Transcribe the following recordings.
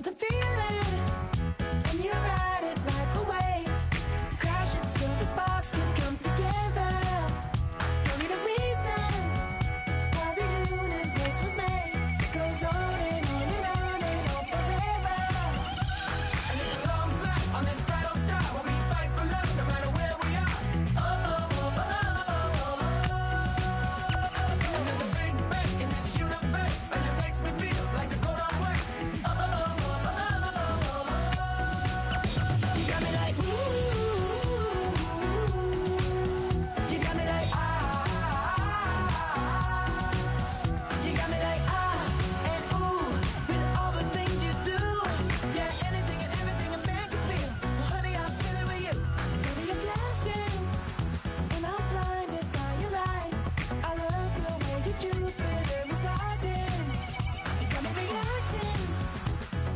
the feeling, and you ride it right away. Crash it so the sparks can come together. Don't need a reason why the universe was made. It goes on and on and on and on forever. And it's a long flight on this battle star where we fight for love no matter where we are. Oh, oh, oh, oh, oh, oh. And there's a big bang in this universe, and it makes me feel like the go don't work. Oh, oh, oh, oh, oh, oh. You got me like ooh. You got me like you got me like and ooh, with all the things you do. Yeah, anything and everything a man can feel. Well, honey, I feel it with you. Baby, you're flashing, and I'm blinded by your light. I love the way you Jupiter was rising. You got me reacting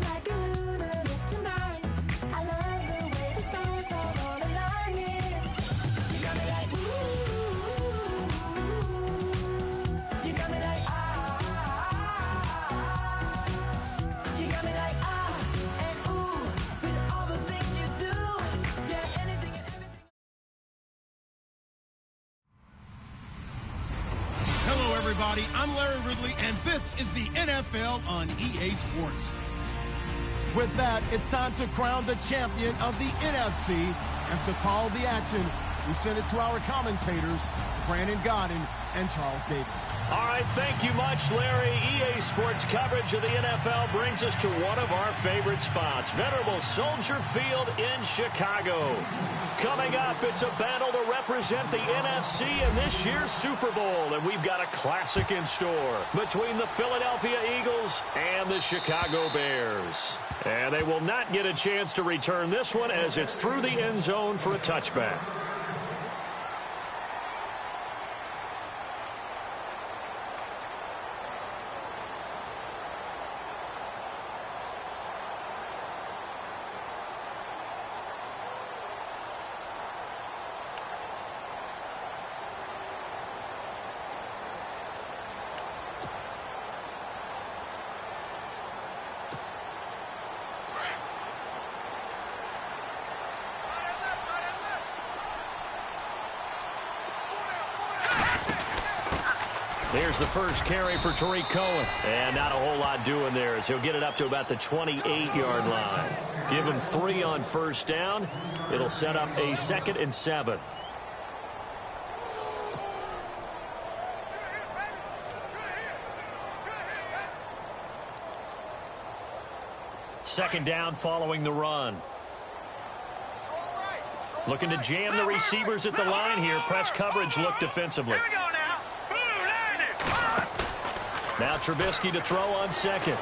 like a lunar look tonight. I love the way the stars are all aligning. You got me like ooh. You got me like you got me like and ooh, with all the things you do. Yeah, anything and everything. Hello, everybody. I'm Larry Ridley, and this is the NFL on EA Sports. With that, it's time to crown the champion of the NFC, and to call the action, we send it to our commentators, Brandon Godden and Charles Davis. All right, thank you much, Larry. EA Sports coverage of the NFL brings us to one of our favorite spots, venerable Soldier Field in Chicago. Coming up, it's a battle to represent the NFC in this year's Super Bowl, and we've got a classic in store between the Philadelphia Eagles and the Chicago Bears. And they will not get a chance to return this one as it's through the end zone for a touchback. Here's the first carry for Tariq Cohen. And not a whole lot doing there as he'll get it up to about the 28-yard line. Give him 3 on first down. It'll set up a 2nd and 7. Second down following the run. Looking to jam the receivers at the line here. Press coverage look defensively. Now Trubisky to throw on second.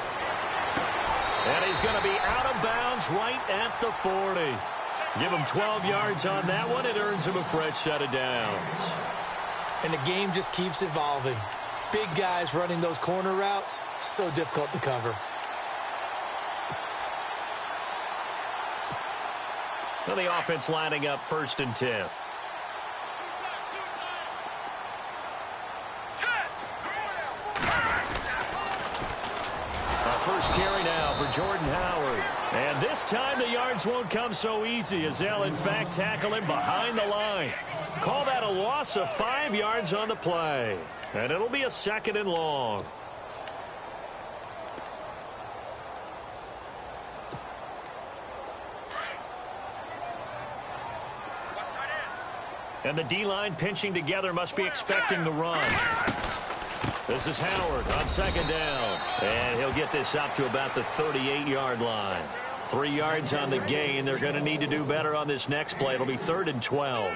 And he's going to be out of bounds right at the 40. Give him 12 yards on that one. It earns him a fresh set of downs. And the game just keeps evolving. Big guys running those corner routes, so difficult to cover. Well, the offense lining up 1st and 10. First carry now for Jordan Howard. And this time the yards won't come so easy as they'll, in fact, tackle him behind the line. Call that a loss of 5 yards on the play. And it'll be a 2nd and long. And the D-line pinching together must be expecting the run. This is Howard on 2nd down. And he'll get this up to about the 38-yard line. 3 yards on the gain. They're going to need to do better on this next play. It'll be 3rd and 12.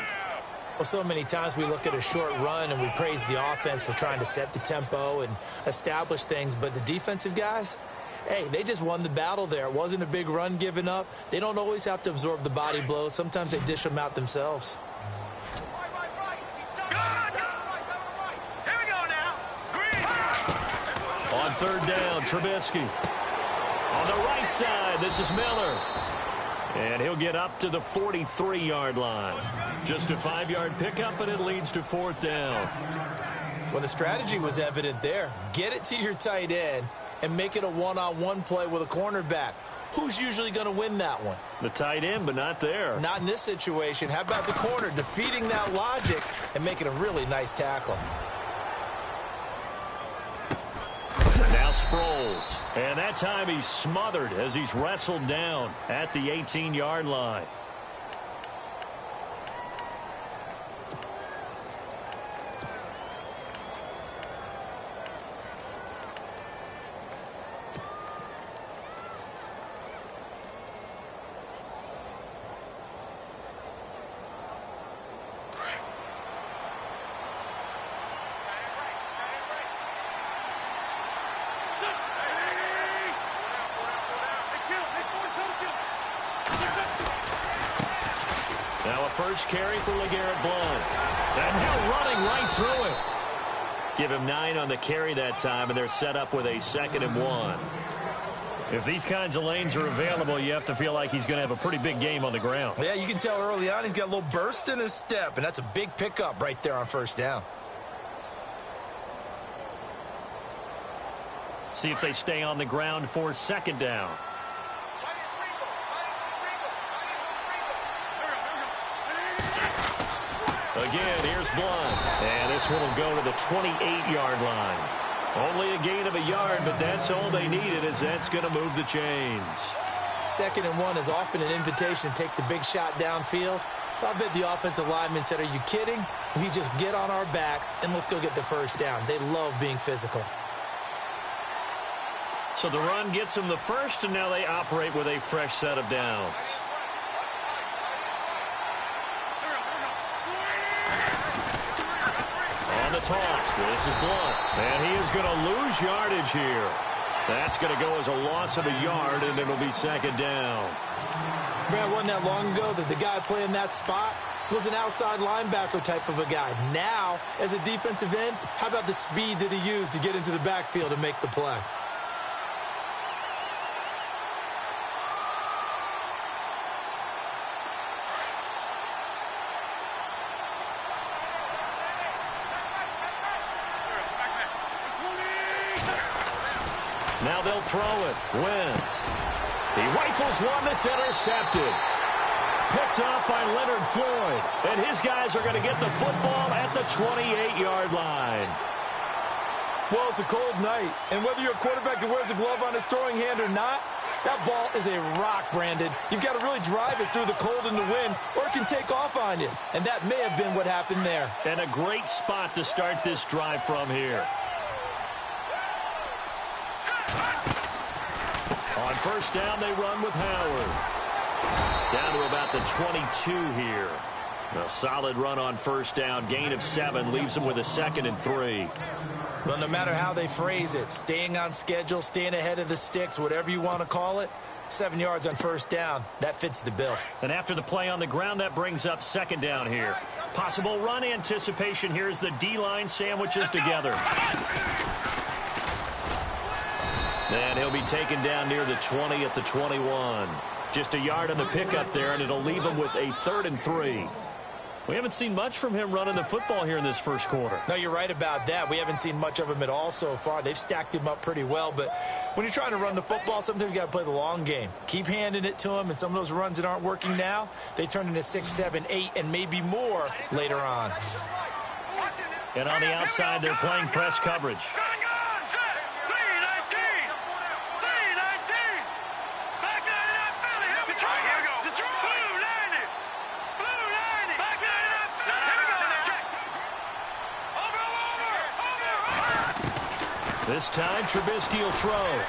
Well, so many times we look at a short run and we praise the offense for trying to set the tempo and establish things. But the defensive guys, hey, they just won the battle there. It wasn't a big run given up. They don't always have to absorb the body blows. Sometimes they dish them out themselves. On 3rd down, Trubisky. On the right side, this is Miller. And he'll get up to the 43-yard line. Just a 5-yard pickup, and it leads to 4th down. Well, the strategy was evident there. Get it to your tight end and make it a one-on-one play with a cornerback. who's usually going to win that one? The tight end, but not there. Not in this situation. How about the corner defeating that logic and making a really nice tackle? Now Sproles. And that time he's smothered as he's wrestled down at the 18-yard line. Now a first carry for LeGarrette Blount. And now running right through it. Give him 9 on the carry that time, and they're set up with a 2nd and 1. If these kinds of lanes are available, you have to feel like he's going to have a pretty big game on the ground. Yeah, you can tell early on he's got a little burst in his step, and that's a big pickup right there on first down. See if they stay on the ground for 2nd down. Again, here's Blount. And this one will go to the 28-yard line. Only a gain of a yard, but that's all they needed, as that's going to move the chains. 2nd and 1 is often an invitation to take the big shot downfield. I bet the offensive lineman said, are you kidding? We just get on our backs and let's go get the first down. They love being physical. So the run gets them the first, and now they operate with a fresh set of downs. On the toss, this is Blount. And he is going to lose yardage here. That's going to go as a loss of a yard, and it'll be 2nd down. Brad, wasn't that long ago that the guy playing that spot was an outside linebacker type of a guy. Now, as a defensive end, how about the speed that he used to get into the backfield and make the play? Now they'll throw it. Wentz. He rifles one that's intercepted. Picked off by Leonard Floyd. And his guys are going to get the football at the 28-yard line. Well, it's a cold night. And whether you're a quarterback that wears a glove on his throwing hand or not, that ball is a rock, Brandon. You've got to really drive it through the cold and the wind, or it can take off on you. And that may have been what happened there. And a great spot to start this drive from here. On first down, they run with Howard. Down to about the 22 here. A solid run on first down. Gain of 7 leaves them with a 2nd and 3. Well, no matter how they phrase it, staying on schedule, staying ahead of the sticks, whatever you want to call it, 7 yards on first down, that fits the bill. And after the play on the ground, that brings up 2nd down here. Possible run anticipation here as the D-line sandwiches together. And he'll be taken down near the 20 at the 21. Just a yard on the pickup there, and it'll leave him with a 3rd and 3. We haven't seen much from him running the football here in this first quarter. No, you're right about that. We haven't seen much of him at all so far. They've stacked him up pretty well, but when you're trying to run the football, sometimes you got to play the long game. Keep handing it to him, and some of those runs that aren't working now, they turn into 6, 7, 8, and maybe more later on. And on the outside, they're playing press coverage. This time, Trubisky will throw.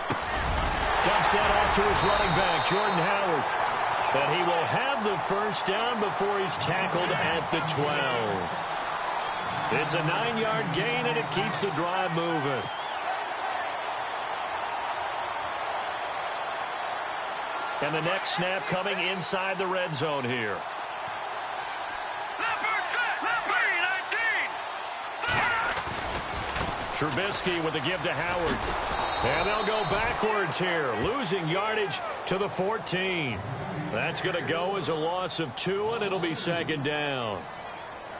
Dumps that off to his running back, Jordan Howard. And he will have the first down before he's tackled at the 12. It's a 9-yard gain, and it keeps the drive moving. And the next snap coming inside the red zone here. Trubisky with a give to Howard. And they'll go backwards here, losing yardage to the 14. That's going to go as a loss of 2, and it'll be 2nd down.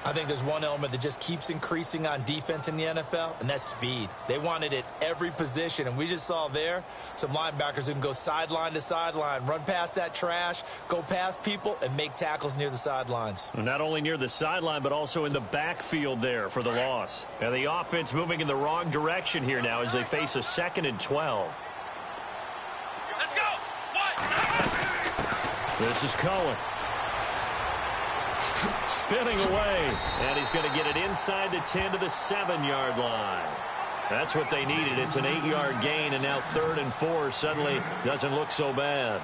I think there's one element that just keeps increasing on defense in the NFL, and that's speed. They want it at every position, and we just saw there some linebackers who can go sideline to sideline, run past that trash, go past people, and make tackles near the sidelines. Not only near the sideline, but also in the backfield there for the loss. And the offense moving in the wrong direction here now as they face a 2nd and 12. Let's go! This is Cohen. Spinning away, and he's going to get it inside the 10 to the 7-yard line. That's what they needed. It's an 8-yard gain, and now 3rd and 4 suddenly doesn't look so bad.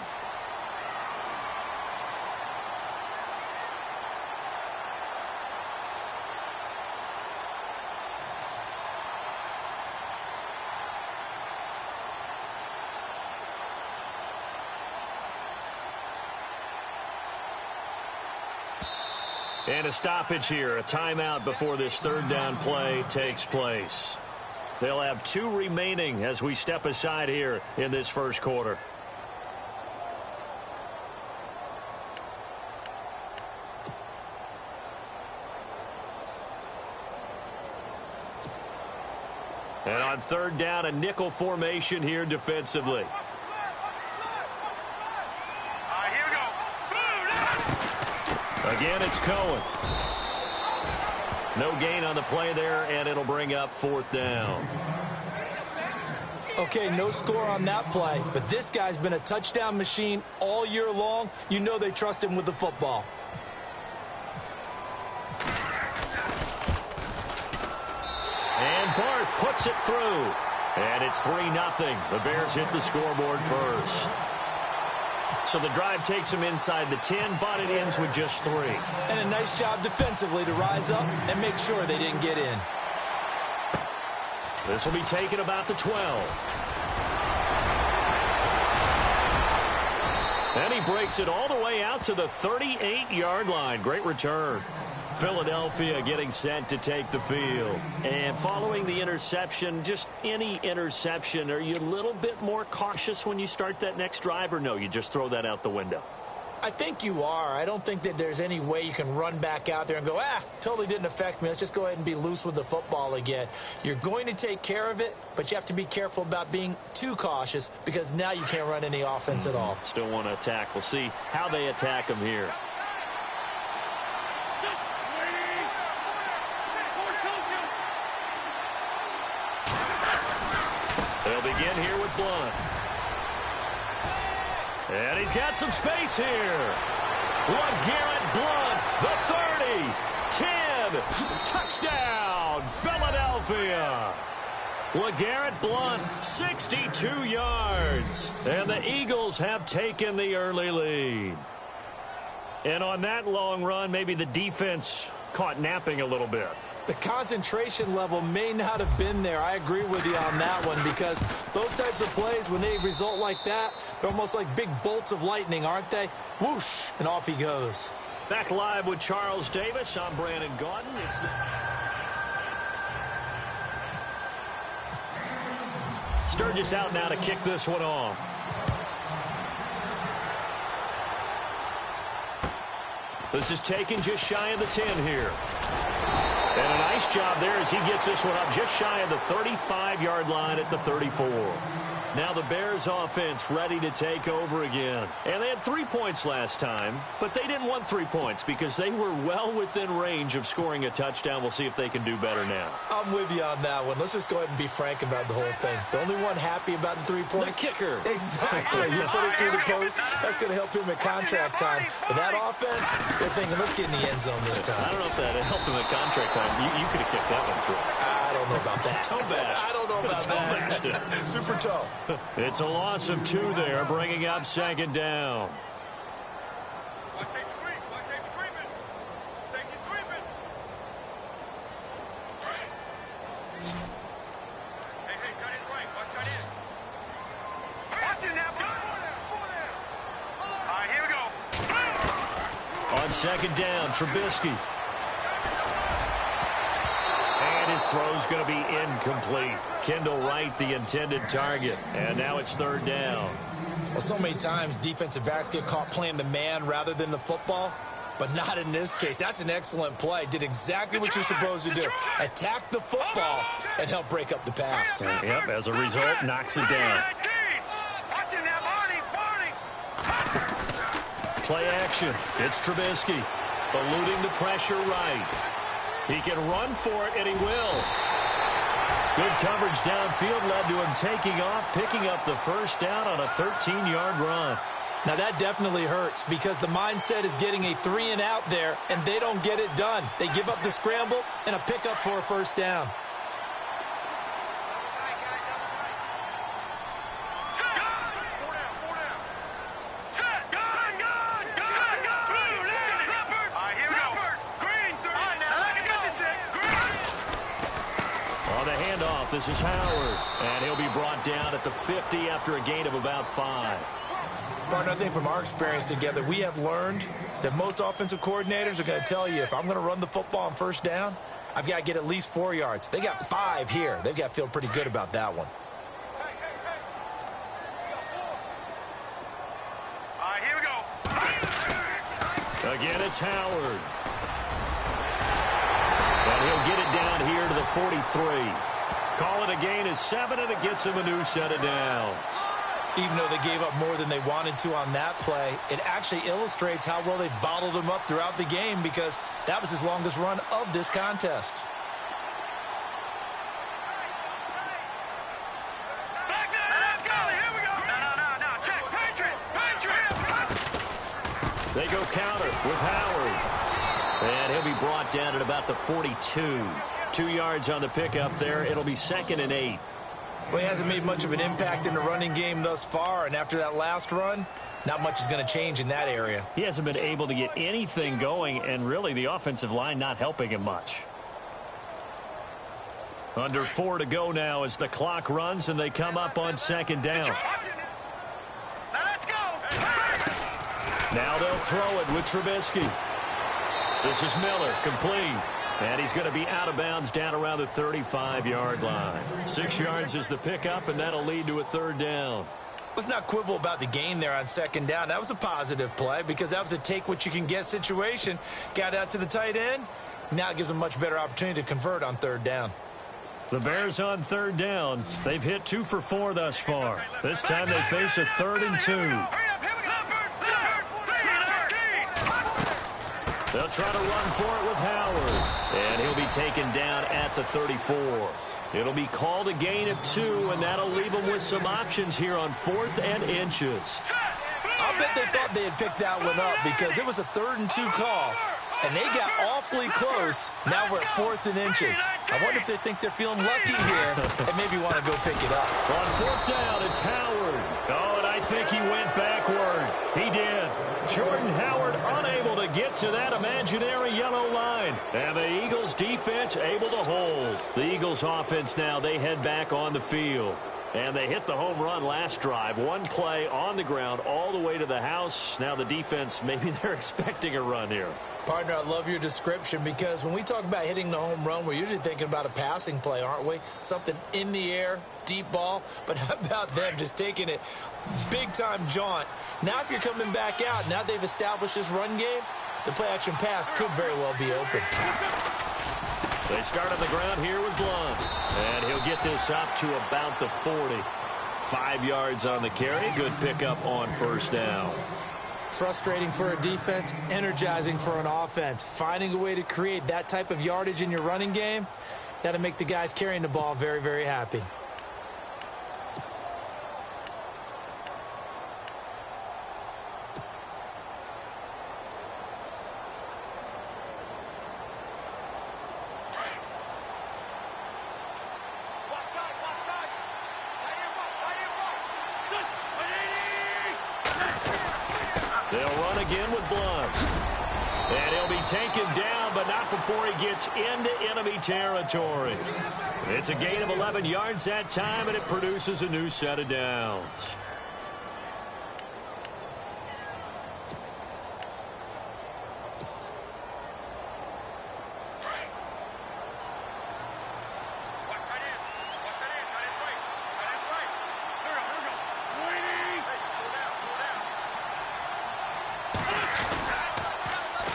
And a stoppage here, a timeout before this 3rd down play takes place. They'll have 2 remaining as we step aside here in this first quarter. And on 3rd down, a nickel formation here defensively. Again, it's Cohen. No gain on the play there, and it'll bring up 4th down. Okay, no score on that play, but this guy's been a touchdown machine all year long. You know they trust him with the football. And Barth puts it through. And it's 3-0. The Bears hit the scoreboard first. So the drive takes them inside the 10, but it ends with just 3. And a nice job defensively to rise up and make sure they didn't get in. This will be taken about the 12. And he breaks it all the way out to the 38-yard line. Great return. Philadelphia getting set to take the field. And following the interception, just any interception, are you a little bit more cautious when you start that next drive, or no, you just throw that out the window? I think you are. I don't think that there's any way you can run back out there and go, totally didn't affect me. Let's just go ahead and be loose with the football again. You're going to take care of it, but you have to be careful about being too cautious because now you can't run any offense at all. Still want to attack. We'll see how they attack them here. They'll begin here with Blunt. And he's got some space here. LeGarrette Blunt, the 30, 10, touchdown, Philadelphia. LeGarrette Blunt, 62 yards. And the Eagles have taken the early lead. And on that long run, maybe the defense caught napping a little bit. The concentration level may not have been there. I agree with you on that one because those types of plays, when they result like that, they're almost like big bolts of lightning, aren't they? Whoosh, and off he goes. Back live with Charles Davis. I'm Brandon Gaudin. Sturgis out now to kick this one off. This is taken just shy of the 10 here. And a nice job there as he gets this one up just shy of the 35-yard line at the 34. Now the Bears offense ready to take over again. And they had 3 points last time, but they didn't want 3 points because they were well within range of scoring a touchdown. We'll see if they can do better now. I'm with you on that one. Let's just go ahead and be frank about the whole thing. The only one happy about the 3-point? The kicker. Exactly. You put it through the post. That's going to help him at contract time. But that offense, they're thinking, let's get in the end zone this time. I don't know if that helped him at contract time. You could have kicked that one through. I don't know about that. Toe bash. I don't know about that. Super toe. It's a loss of 2 there, bringing up 2nd down. On 2nd down, Trubisky. And his throw's going to be incomplete. Kendall Wright, the intended target. And now it's 3rd down. Well, so many times defensive backs get caught playing the man rather than the football. but not in this case. That's an excellent play. Did exactly what you're supposed to do. Attack the football and help break up the pass. Yep, as a result, knocks it down. Play action. It's Trubisky. Eluding the pressure right. He can run for it, and he will. Good coverage downfield led to him taking off, picking up the first down on a 13-yard run. Now, that definitely hurts because the mindset is getting a 3-and-out there, and they don't get it done. They give up the scramble and a pickup for a first down. This is Howard, and he'll be brought down at the 50 after a gain of about 5. Partner, I think from our experience together, we have learned that most offensive coordinators are going to tell you, if I'm going to run the football on first down, I've got to get at least 4 yards. They got 5 here. They've got to feel pretty good about that one. All right, here we go. Again, it's Howard. And he'll get it down here to the 43. Call it a gain of 7, and it gets him a new set of downs. Even though they gave up more than they wanted to on that play, it actually illustrates how well they bottled him up throughout the game because that was his longest run of this contest. Let's go. Here we go. No. Check. Patriot. They go counter with Howard. And he'll be brought down at about the 42. 2 yards on the pickup there. It'll be 2nd and 8. Well, he hasn't made much of an impact in the running game thus far, and after that last run, not much is going to change in that area. He hasn't been able to get anything going, and really the offensive line not helping him much. Under 4 to go now as the clock runs, and they come up on 2nd down. Now let's go. Now they'll throw it with Trubisky. This is Miller, complete. And he's going to be out of bounds down around the 35-yard line. 6 yards is the pickup, and that'll lead to a 3rd down. Let's not quibble about the gain there on 2nd down. That was a positive play because that was a take-what-you-can-get situation. Got out to the tight end. Now it gives them a much better opportunity to convert on 3rd down. The Bears on 3rd down. They've hit 2 for 4 thus far. This time they face a 3rd and 2. They'll try to run for it with Howard. And he'll be taken down at the 34. It'll be called a gain of 2, and that'll leave them with some options here on 4th and inches. I'll bet they thought they had picked that one up because it was a 3rd and 2 call, and they got awfully close. Now we're at 4th and inches. I wonder if they think they're feeling lucky here and maybe want to go pick it up. On 4th down, it's Howard. Oh, and I think he went backward. He did. Jordan Howard unable to get to that imaginary yellow line. And the Eagles defense able to hold. The Eagles offense now, they head back on the field. And they hit the home run last drive. One play on the ground all the way to the house. Now the defense, maybe they're expecting a run here. Partner, I love your description because when we talk about hitting the home run, we're usually thinking about a passing play, aren't we? Something in the air, deep ball. But how about them just taking it big-time jaunt? Now if you're coming back out, now they've established this run game, the play-action pass could very well be open. They start on the ground here with Blunt. And he'll get this up to about the 40. 5 yards on the carry. Good pickup on 1st down. Frustrating for a defense, energizing for an offense. Finding a way to create that type of yardage in your running game, that'll make the guys carrying the ball very, very happy. They'll run again with Blunt. And he'll be taken down, but not before he gets into enemy territory. It's a gain of 11 yards that time, and it produces a new set of downs.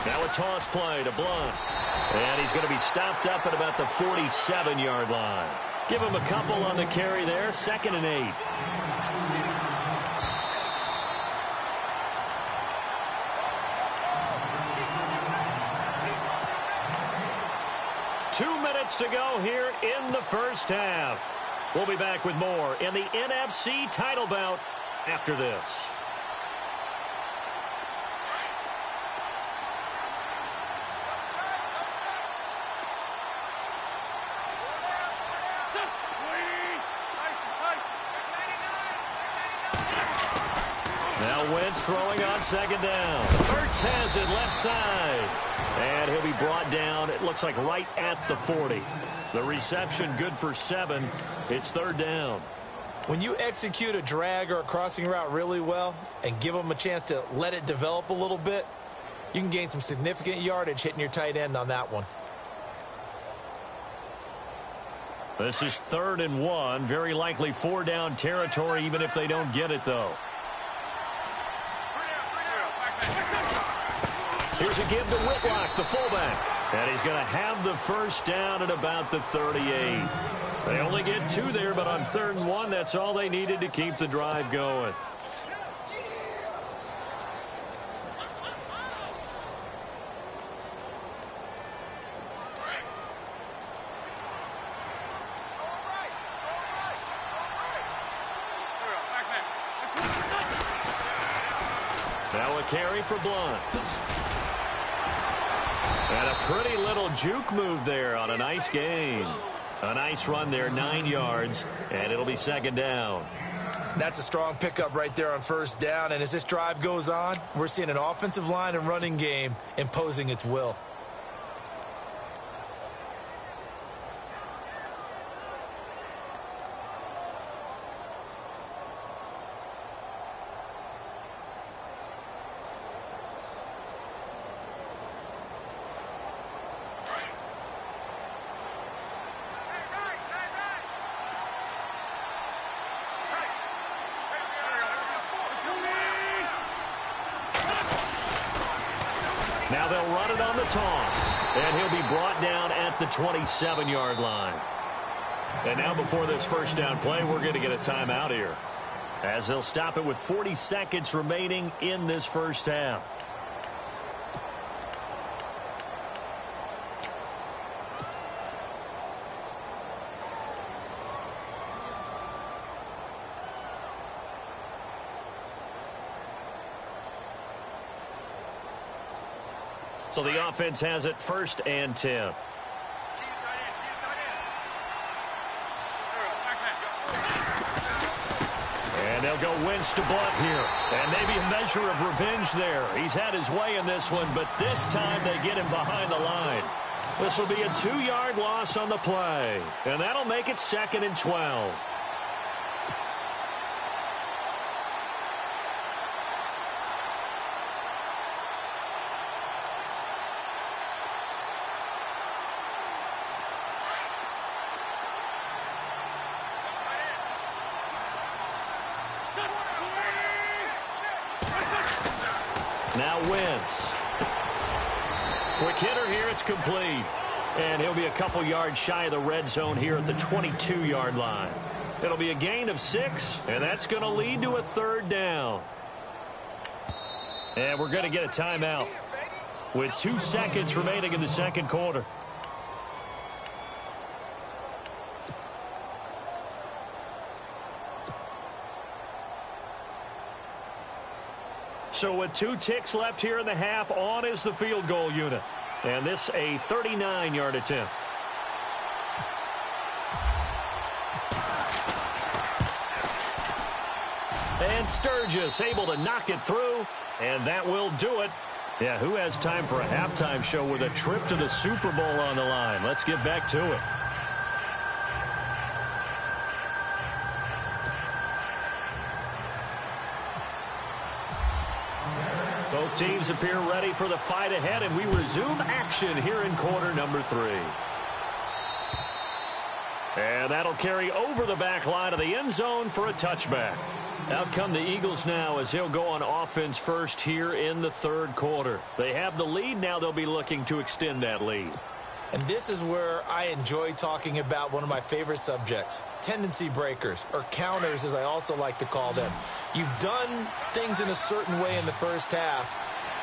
Now a toss play to Blunt. And he's going to be stopped up at about the 47-yard line. Give him a couple on the carry there. 2nd and 8. Two minutes to go here in the first half. We'll be back with more in the NFC title bout after this. Now Wentz throwing on 2nd down. Hurts has it left side. And he'll be brought down, it looks like right at the 40. The reception good for 7. It's 3rd down. When you execute a drag or a crossing route really well and give them a chance to let it develop a little bit, you can gain some significant yardage hitting your tight end on that one. This is 3rd and 1. Very likely 4-down territory even if they don't get it, though. Here's a give to Whitlock, the fullback. And he's going to have the first down at about the 38. They only get 2 there, but on 3rd and 1, that's all they needed to keep the drive going. Now a carry for Blunt. And a pretty little juke move there on a nice gain. A nice run there, 9 yards, and it'll be 2nd down. That's a strong pickup right there on 1st down, and as this drive goes on, we're seeing an offensive line and running game imposing its will. Now they'll run it on the toss, and he'll be brought down at the 27-yard line. And now before this 1st down play, we're going to get a timeout here, as they'll stop it with 40 seconds remaining in this first half. So the offense has it 1st and 10. And they'll go Wentz to Blunt here. And maybe a measure of revenge there. He's had his way in this one, but this time they get him behind the line. This will be a 2-yard loss on the play. And that'll make it 2nd and 12. Now Wentz. Quick hitter here, it's complete. And he'll be a couple yards shy of the red zone here at the 22-yard line. It'll be a gain of 6, and that's going to lead to a 3rd down. And we're going to get a timeout with 2 seconds remaining in the 2nd quarter. So with 2 ticks left here in the half, on is the field goal unit. And this a 39-yard attempt. And Sturgis able to knock it through, and that will do it. Yeah, who has time for a halftime show with a trip to the Super Bowl on the line? Let's get back to it. Both teams appear ready for the fight ahead, and we resume action here in quarter number 3. And that'll carry over the back line of the end zone for a touchback. Out come the Eagles now as he'll go on offense first here in the third quarter. They have the lead. Now they'll be looking to extend that lead. And this is where I enjoy talking about one of my favorite subjects, tendency breakers, or counters as I also like to call them. You've done things in a certain way in the first half,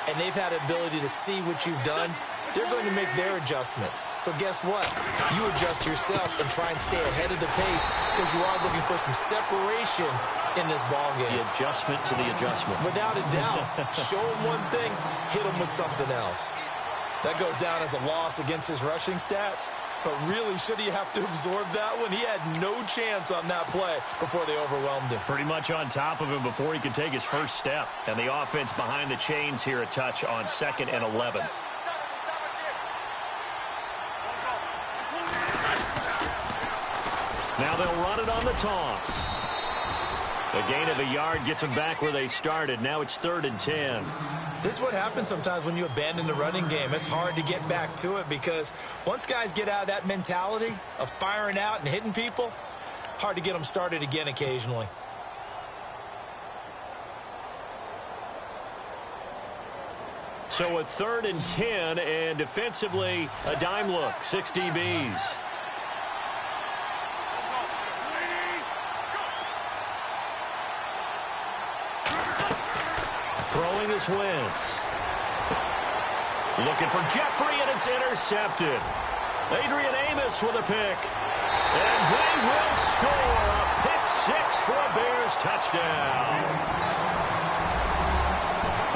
and they've had ability to see what you've done. They're going to make their adjustments. So guess what? You adjust yourself and try and stay ahead of the pace because you are looking for some separation in this ball game. The adjustment to the adjustment. Without a doubt. Show him one thing, hit him with something else. That goes down as a loss against his rushing stats. But really, should he have to absorb that one? He had no chance on that play before they overwhelmed him. Pretty much on top of him before he could take his first step. And the offense behind the chains here a touch on 2nd and 11. Now they'll run it on the toss. A gain of a yard gets them back where they started. Now it's 3rd and 10. This is what happens sometimes when you abandon the running game. It's hard to get back to it because once guys get out of that mentality of firing out and hitting people, hard to get them started again occasionally. So a 3rd and 10, and defensively a dime look, 6 DBs. Throwing is Wentz. Looking for Jeffrey, and it's intercepted. Adrian Amos with a pick. And they will score a pick 6 for a Bears touchdown.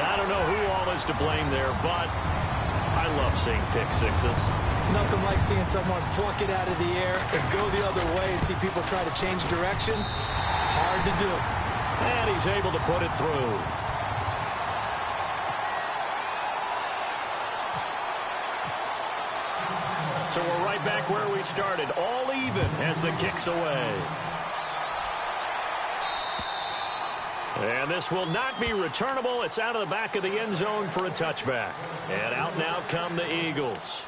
I don't know who all is to blame there, but I love seeing pick 6s. Nothing like seeing someone pluck it out of the air and go the other way and see people try to change directions. Hard to do. And he's able to put it through. So we're right back where we started, all even as the kick's away. And this will not be returnable. It's out of the back of the end zone for a touchback. And out now come the Eagles.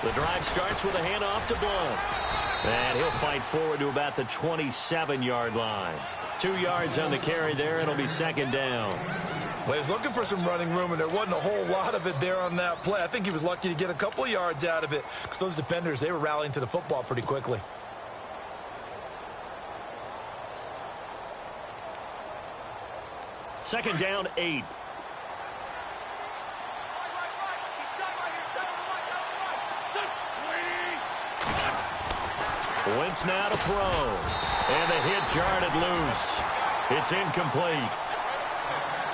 The drive starts with a handoff to Blunt. And he'll fight forward to about the 27-yard line. 2 yards on the carry there. It'll be 2nd down. Well, he was looking for some running room, and there wasn't a whole lot of it there on that play. I think he was lucky to get a couple of yards out of it because those defenders, they were rallying to the football pretty quickly. Second down, 8. Wentz now to throw. And the hit jarred loose. It's incomplete.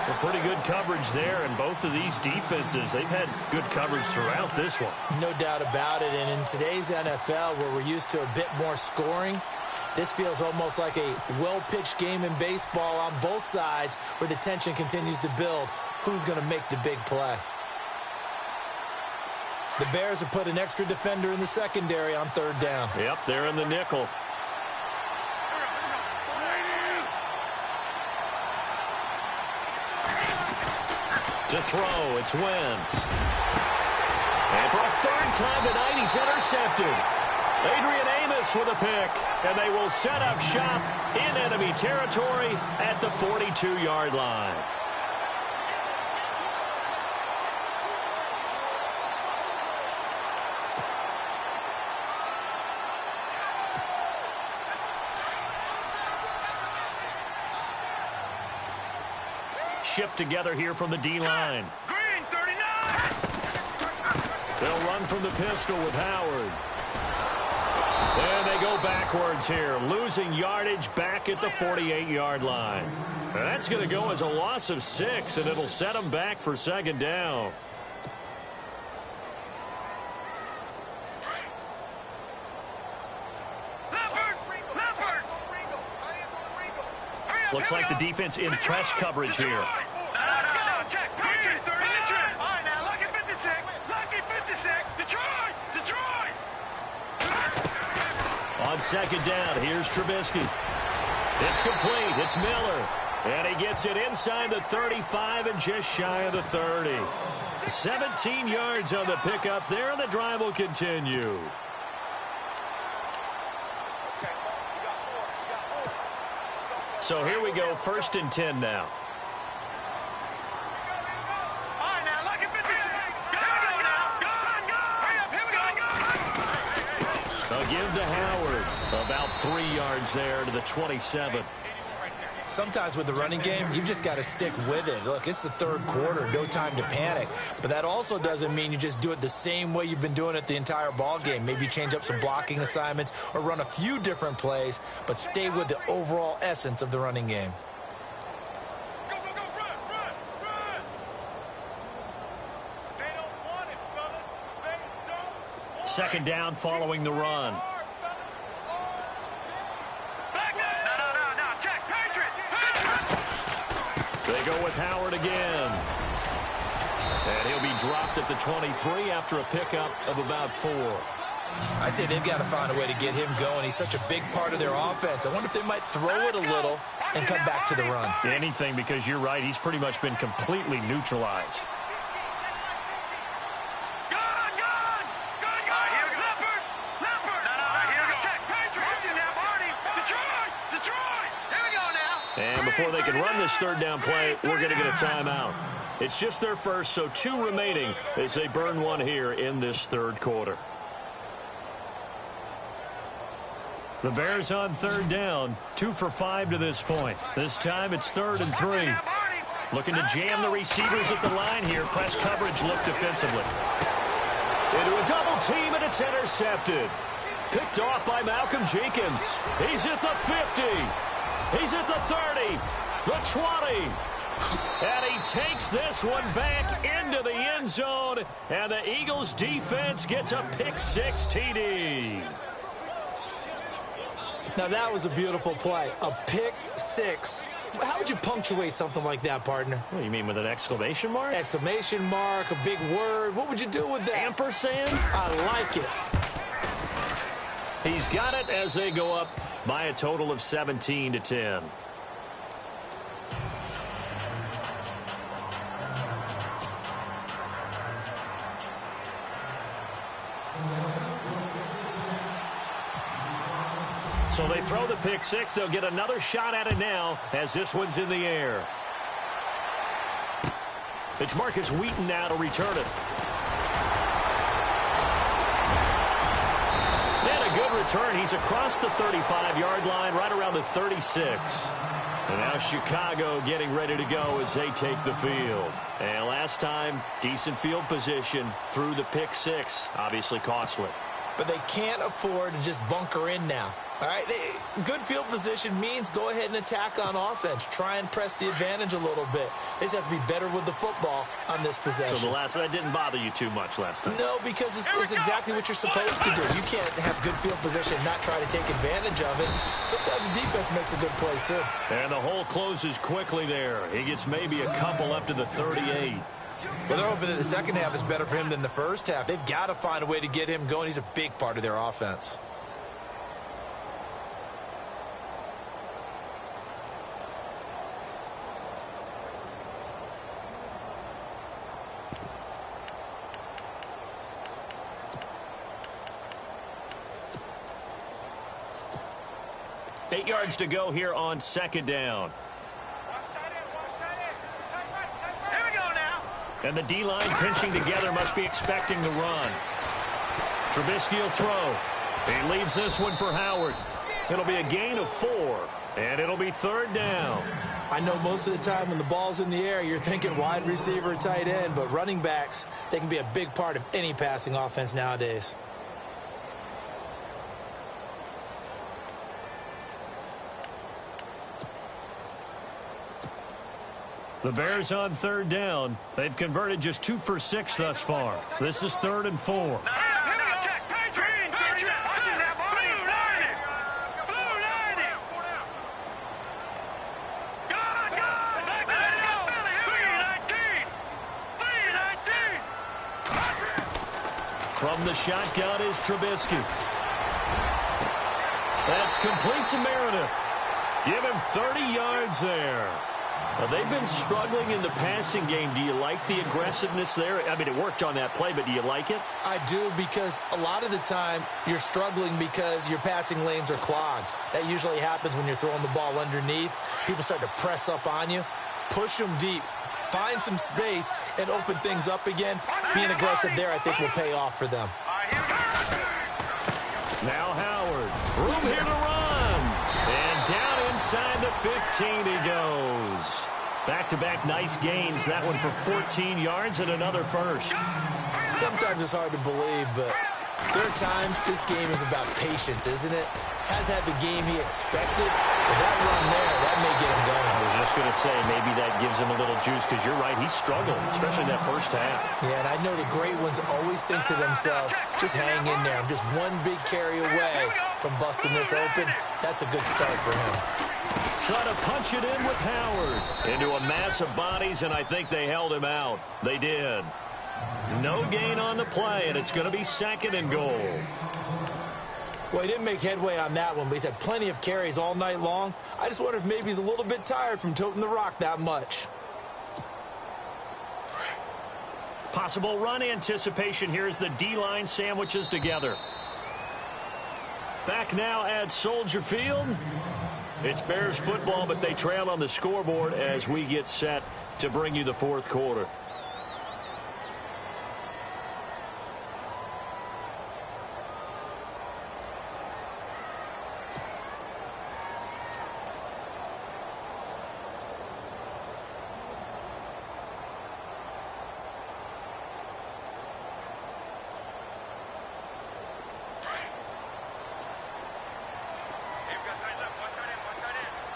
Well, pretty good coverage there, and both of these defenses, they've had good coverage throughout this one. No doubt about it, and in today's NFL, where we're used to a bit more scoring, this feels almost like a well-pitched game in baseball on both sides where the tension continues to build. Who's going to make the big play? The Bears have put an extra defender in the secondary on 3rd down. Yep, they're in the nickel. To throw, it's Wentz. And for a 3rd time tonight, he's intercepted. Adrian Amos with a pick, and they will set up shop in enemy territory at the 42-yard line. Shift together here from the D-line. Green 39. They'll run from the pistol with Howard. And they go backwards here, losing yardage back at the 48-yard line. And that's going to go as a loss of 6, and it'll set them back for 2nd down. Looks like the defense in press coverage here. Let's go now, Jack. Patriot, 30 in the trap. All right, now, lucky 56. Lucky 56. Detroit. Detroit. On second down, here's Trubisky. It's complete. It's Miller. And he gets it inside the 35 and just shy of the 30. 17 yards on the pickup there, and the drive will continue. So here we go, 1st and 10 now. They'll give to Howard. About 3 yards there to the 27. Sometimes with the running game, you've just got to stick with it. Look, it's the 3rd quarter, no time to panic. But that also doesn't mean you just do it the same way you've been doing it the entire ball game. Maybe change up some blocking assignments or run a few different plays, but stay with the overall essence of the running game. Go, go, go, run, run, run! They don't want it, fellas. They don't want it. 2nd down following the run. They go with Howard again. And he'll be dropped at the 23 after a pickup of about 4. I'd say they've got to find a way to get him going. He's such a big part of their offense. I wonder if they might throw it a little and come back to the run. Anything, because you're right. He's pretty much been completely neutralized. And before they can run this 3rd down play, we're going to get a timeout. It's just their first, so 2 remaining as they burn one here in this 3rd quarter. The Bears on 3rd down, 2 for 5 to this point. This time it's 3rd and 3. Looking to jam the receivers at the line here. Press coverage look defensively. Into a double team, and it's intercepted. Picked off by Malcolm Jenkins. He's at the 50. He's at the 30, the 20, and he takes this one back into the end zone, and the Eagles defense gets a pick-6 TD. Now that was a beautiful play, a pick-6. How would you punctuate something like that, partner? What do you mean, with an exclamation mark? Exclamation mark, a big word. What would you do with that? Ampersand? I like it. He's got it as they go up by a total of 17-10. So they throw the pick-6. They'll get another shot at it now as this one's in the air. It's Marcus Wheaton now to return it. Good return. He's across the 35-yard line, right around the 36. And now Chicago getting ready to go as they take the field. And last time, decent field position through the pick-6. Obviously costly. But they can't afford to just bunker in now. All right, good field position means go ahead and attack on offense. Try and press the advantage a little bit. They just have to be better with the football on this possession. So that didn't bother you too much last time? No, because it's exactly what you're supposed to do. You can't have good field position and not try to take advantage of it. Sometimes the defense makes a good play, too. And the hole closes quickly there. He gets maybe a couple up to the 38. Well, they're hoping that the second half is better for him than the first half. They've got to find a way to get him going. He's a big part of their offense. Eight yards to go here on second down. Here we go now. And the D-line pinching together must be expecting the run. Trubisky will throw. He leaves this one for Howard. It'll be a gain of 4, and it'll be third down. I know most of the time when the ball's in the air, you're thinking wide receiver, tight end, but running backs, they can be a big part of any passing offense nowadays. The Bears on third down. They've converted just 2 for 6 thus far. This is 3rd and 4. From the shotgun is Trubisky. That's complete to Meredith. Give him 30 yards there. Well, they've been struggling in the passing game. Do you like the aggressiveness there? I mean, it worked on that play, but do you like it? I do, because a lot of the time you're struggling because your passing lanes are clogged. That usually happens when you're throwing the ball underneath. People start to press up on you. Push them deep. Find some space and open things up again. Being aggressive there, I think, will pay off for them. Now Howard. Room here to run. And down inside the 15 he goes. Back-to-back nice gains. That one for 14 yards and another first. Sometimes it's hard to believe, but there are times this game is about patience, isn't it? Has had the game he expected, but that run there, that may get him going. I was just going to say, maybe that gives him a little juice, because you're right, he's struggled, especially that first half. Yeah, and I know the great ones always think to themselves, just hang in there. I'm just one big carry away from busting this open. That's a good start for him. Try to punch it in with Howard. Into a mass of bodies, and I think they held him out. They did. No gain on the play, and it's going to be 2nd and goal. Well, he didn't make headway on that one, but he's had plenty of carries all night long. I just wonder if maybe he's a little bit tired from toting the rock that much. Possible run anticipation here as the D-line sandwiches together. Back now at Soldier Field. It's Bears football, but they trail on the scoreboard as we get set to bring you the fourth quarter.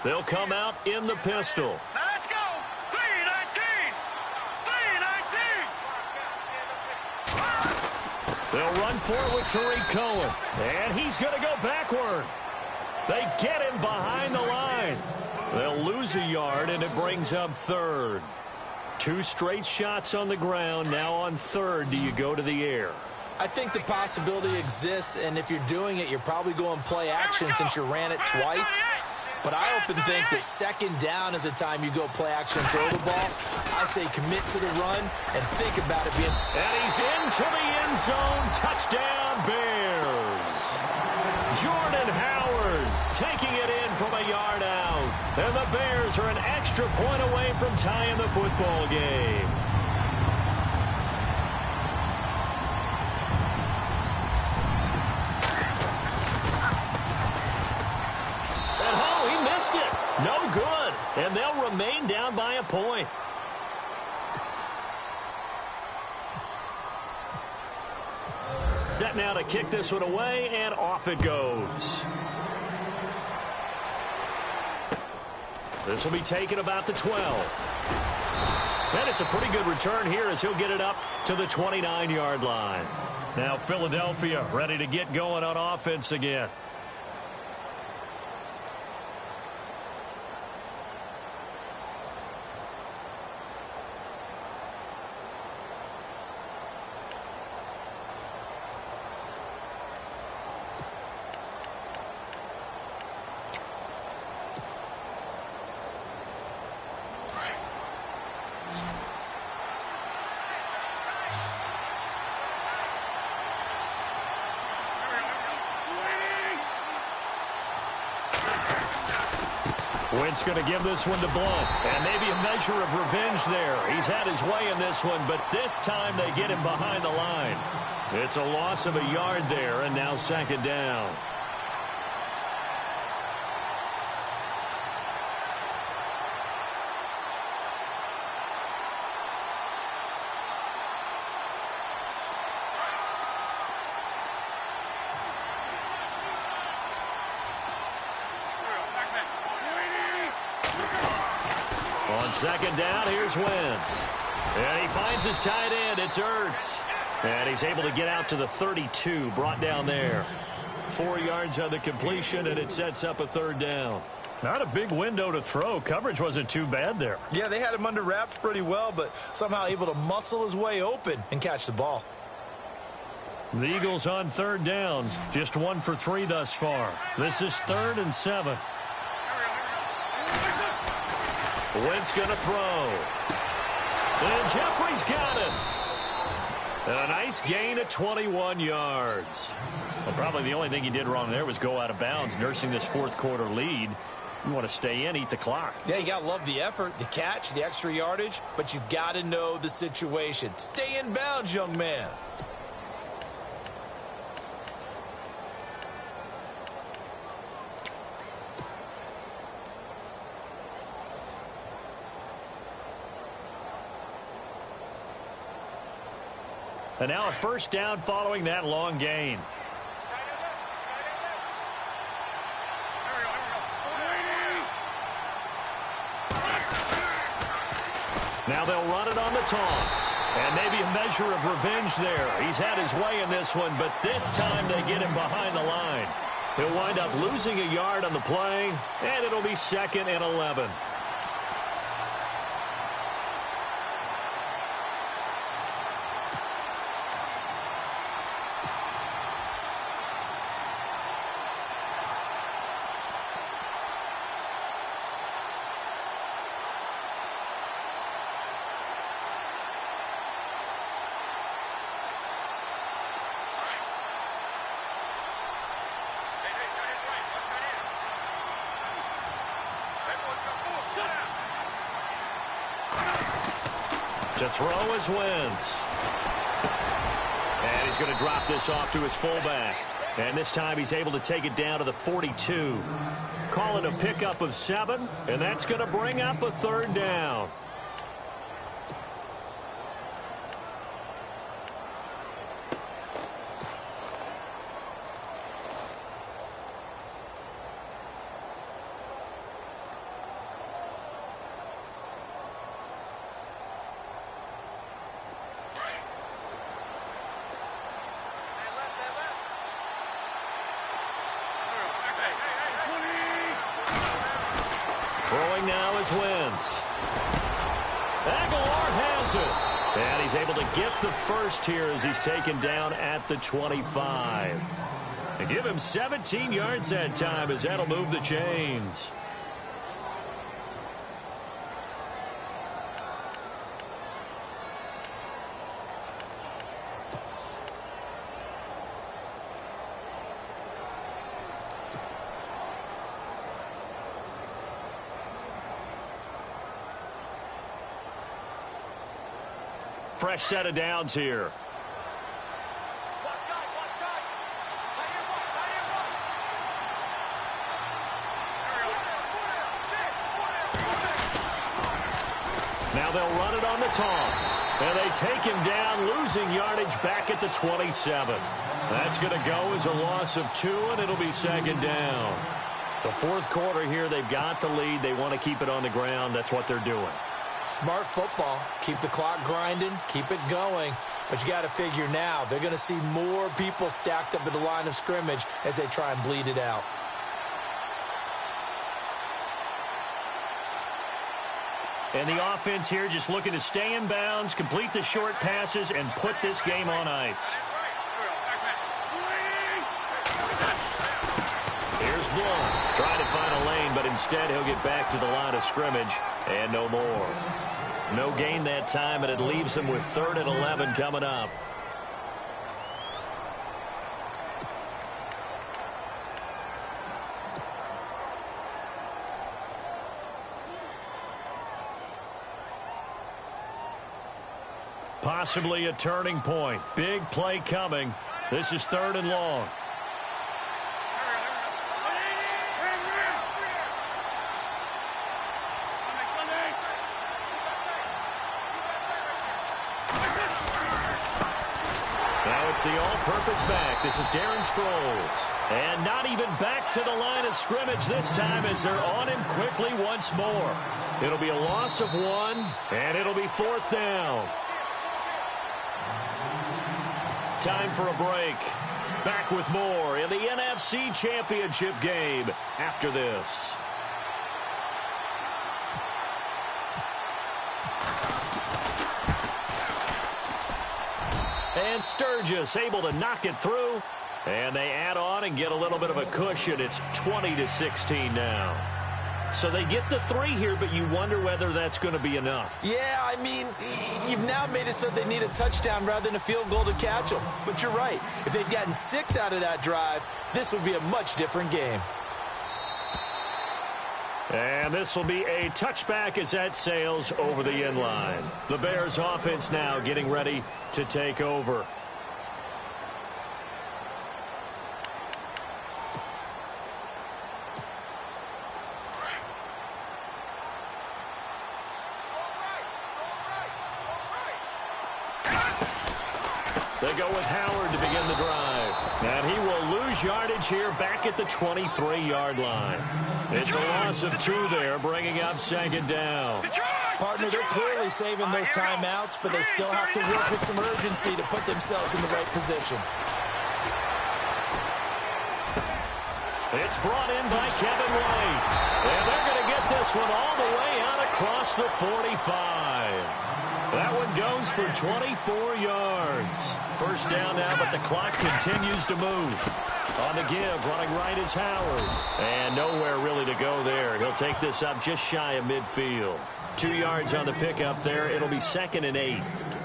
They'll come out in the pistol. Now let's go. 3-19. 3-19. They'll run for it with Tariq Cohen. And he's going to go backward. They get him behind the line. They'll lose a yard, and it brings up 3rd. 2 straight shots on the ground. Now on 3rd, do you go to the air? I think the possibility exists, and if you're doing it, you're probably going play action since you ran it twice. But I often think that 2nd down is a time you go play action and throw the ball. I say commit to the run and think about it being... And he's into the end zone. Touchdown, Bears. Jordan Howard taking it in from a yard out. And the Bears are an extra point away from tying the football game. No good, and they'll remain down by a point. Set now to kick this one away, and off it goes. This will be taken about the 12. And it's a pretty good return here as he'll get it up to the 29-yard line. Now Philadelphia ready to get going on offense again. Wentz going to give this one to Blunt. And maybe a measure of revenge there. He's had his way in this one, but this time they get him behind the line. It's a loss of a yard there, and now 2nd down. On 2nd down, here's Wentz. And he finds his tight end. It's Ertz. And he's able to get out to the 32, brought down there. 4 yards on the completion, and it sets up a 3rd down. Not a big window to throw. Coverage wasn't too bad there. Yeah, they had him under wraps pretty well, but somehow able to muscle his way open and catch the ball. The Eagles on third down. Just 1 for 3 thus far. This is 3rd and 7. Wentz going to throw. And Jeffrey's got it. A nice gain of 21 yards. Well, probably the only thing he did wrong there was go out of bounds, nursing this fourth quarter lead. You want to stay in, eat the clock. Yeah, you got to love the effort, the catch, the extra yardage, but you got to know the situation. Stay in bounds, young man. And now a first down following that long gain. Now they'll run it on the toss. And maybe a measure of revenge there. He's had his way in this one, but this time they get him behind the line. He'll wind up losing a yard on the play, and it'll be 2nd and 11. To throw is Wentz. And he's going to drop this off to his fullback. And this time he's able to take it down to the 42. Call it a pickup of 7, and that's going to bring up a 3rd down. Throwing now is Wentz. Aguilar has it. And he's able to get the first here as he's taken down at the 25. And give him 17 yards that time as that'll move the chains. Fresh set of downs here. Now they'll run it on the toss. And they take him down, losing yardage back at the 27. That's going to go as a loss of 2, and it'll be 2nd down. The fourth quarter here, they've got the lead. They want to keep it on the ground. That's what they're doing. Smart football. Keep the clock grinding. Keep it going. But you got to figure now, they're going to see more people stacked up at the line of scrimmage as they try and bleed it out. And the offense here just looking to stay in bounds, complete the short passes, and put this game on ice. Here's Blunt. Trying to find a lane, but instead he'll get back to the line of scrimmage. And no more. No gain that time, and it leaves him with 3rd and 11 coming up. Possibly a turning point. Big play coming. This is 3rd and long. The all-purpose back. This is Darren Sproles. And not even back to the line of scrimmage this time as they're on him quickly once more. It'll be a loss of 1, and it'll be 4th down. Time for a break. Back with more in the NFC Championship game after this. And Sturgis able to knock it through. And they add on and get a little bit of a cushion. It's 20-16 now. So they get the 3 here, but you wonder whether that's going to be enough. Yeah, I mean, you've now made it so they need a touchdown rather than a field goal to catch them. But you're right. If they'd gotten 6 out of that drive, this would be a much different game. And this will be a touchback as that sails over the end line. The Bears offense now getting ready to take over. They go with Howard to begin the drive. And he will lose yardage here back at the 23-yard line. It's a loss of 2 there, bringing up second down. Partner, they're clearly saving those timeouts, but they still have to work with some urgency to put themselves in the right position. It's brought in by Kevin White. And they're going to get this one all the way out across the 45. That one goes for 24 yards. First down now, but the clock continues to move. On the give, running right is Howard. And nowhere really to go there. He'll take this up just shy of midfield. 2 yards on the pickup there. It'll be 2nd and 8.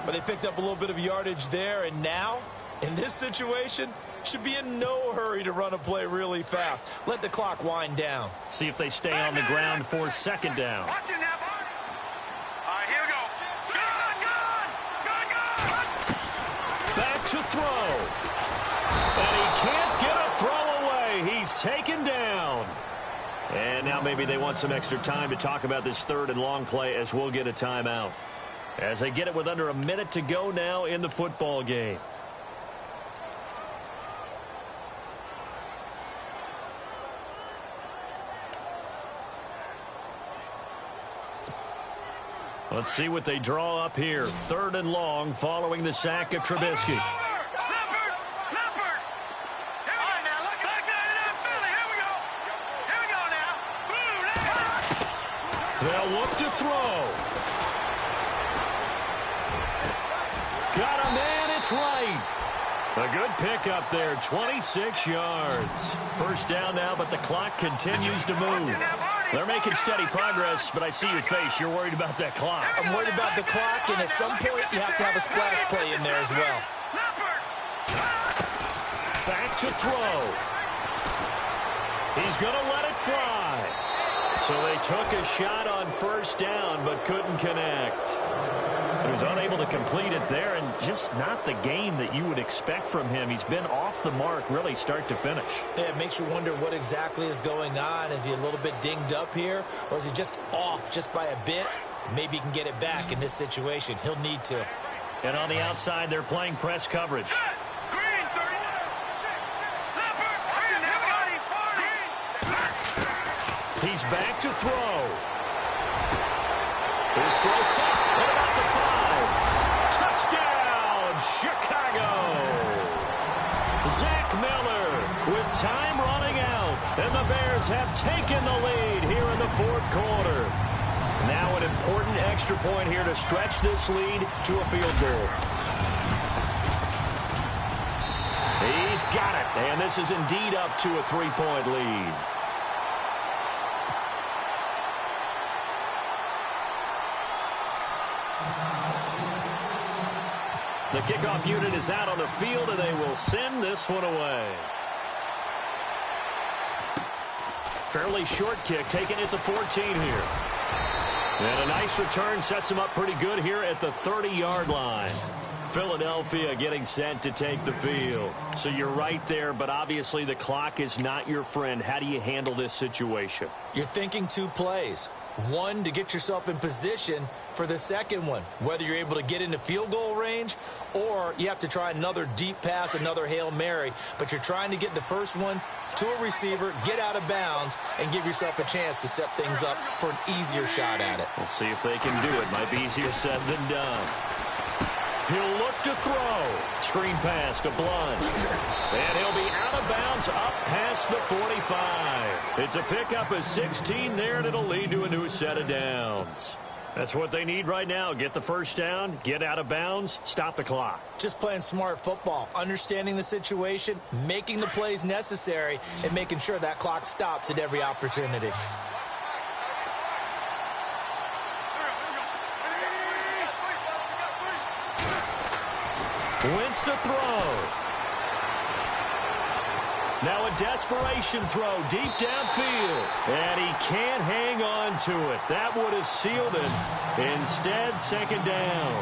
But they picked up a little bit of yardage there, and now, in this situation, should be in no hurry to run a play really fast. Let the clock wind down. See if they stay on the ground for 2nd down. Watch it now, boy. All right, here we go. Good. Back to throw. And he can't get a throw away. He's taken down. And now maybe they want some extra time to talk about this 3rd and long play as we'll get a timeout. As they get it with under a minute to go now in the football game. Let's see what they draw up here. 3rd and long following the sack of Trubisky. They'll look to throw. Got him, and it's right. A good pickup there, 26 yards. First down now, but the clock continues to move. They're making steady progress, but I see your face. You're worried about that clock. I'm worried about the clock, and at some point, you have to have a splash play in there as well. Back to throw. He's going to let it fly. So they took a shot on first down, but couldn't connect. So he was unable to complete it there, and just not the game that you would expect from him. He's been off the mark, really, start to finish. Yeah, it makes you wonder what exactly is going on. Is he a little bit dinged up here, or is he just off just by a bit? Maybe he can get it back in this situation. He'll need to. And on the outside, they're playing press coverage. He's back to throw. His throw caught. What about the 5? Touchdown, Chicago. Zach Miller with time running out. And the Bears have taken the lead here in the 4th quarter. Now an important extra point here to stretch this lead to a field goal. He's got it. And this is indeed up to a 3-point lead. The kickoff unit is out on the field, and they will send this one away. Fairly short kick, taken at the 14 here. And a nice return sets him up pretty good here at the 30-yard line. Philadelphia getting set to take the field. So you're right there, but obviously the clock is not your friend. How do you handle this situation? You're thinking 2 plays. One, to get yourself in position for the second one, whether you're able to get into field goal range or you have to try another deep pass, another Hail Mary, but you're trying to get the first one to a receiver, get out of bounds, and give yourself a chance to set things up for an easier shot at it. We'll see if they can do it. Might be easier said than done. He'll look to throw. Screen pass to Blunt. And he'll be out of bounds up past the 45. It's a pickup of 16 there, and it'll lead to a new set of downs. That's what they need right now. Get the first down, get out of bounds, stop the clock. Just playing smart football, understanding the situation, making the plays necessary, and making sure that clock stops at every opportunity. Wentz to throw. Now a desperation throw deep downfield. And he can't hang on to it. That would have sealed it. Instead, second down.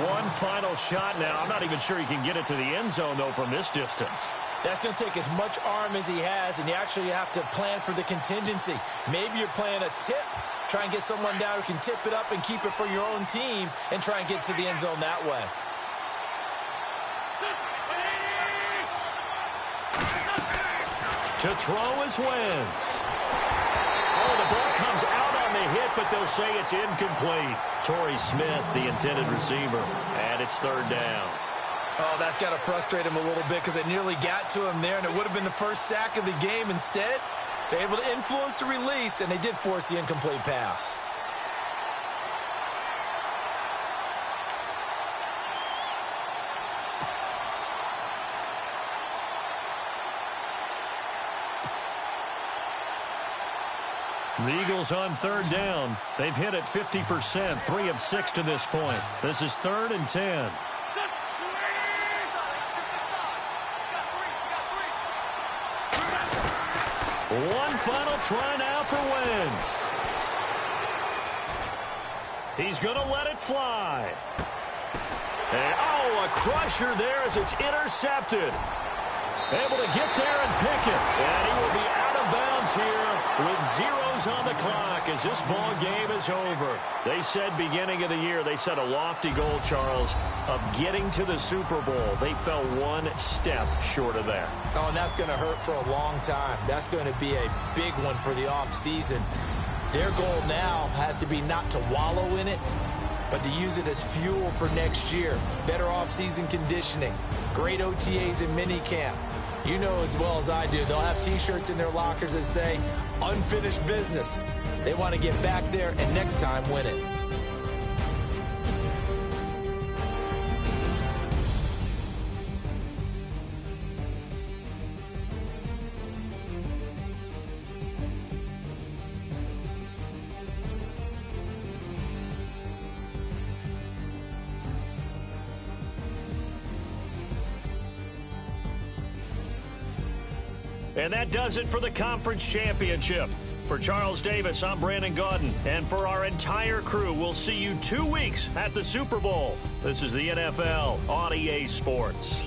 One final shot now. I'm not even sure he can get it to the end zone, though, from this distance. That's going to take as much arm as he has, and you actually have to plan for the contingency. Maybe you're playing a tip. Try and get someone down who can tip it up and keep it for your own team and try and get to the end zone that way. To throw is Wentz. Oh, the ball comes out on the hit, but they'll say it's incomplete. Torrey Smith, the intended receiver, and it's third down. Oh, that's got to frustrate him a little bit because they nearly got to him there, and it would have been the first sack of the game. Instead, they're able to influence the release, and they did force the incomplete pass. The Eagles on third down. They've hit it 50%, 3 of 6 to this point. This is 3rd and 10. One final try now for Wentz. He's going to let it fly. And, oh, a crusher there as it's intercepted. Able to get there and pick it. And he will be out of bounds here with zeros on the clock as this ball game is over. They said beginning of the year, they set a lofty goal, Charles, of getting to the Super Bowl. They fell one step short of that. Oh, and that's going to hurt for a long time. That's going to be a big one for the offseason. Their goal now has to be not to wallow in it, but to use it as fuel for next year. Better offseason conditioning, great OTAs and minicamp. You know as well as I do, they'll have T-shirts in their lockers that say, unfinished business. They want to get back there and next time win it. And that does it for the conference championship. For Charles Davis, I'm Brandon Gaudin. And for our entire crew, we'll see you 2 weeks at the Super Bowl. This is the NFL on EA Sports.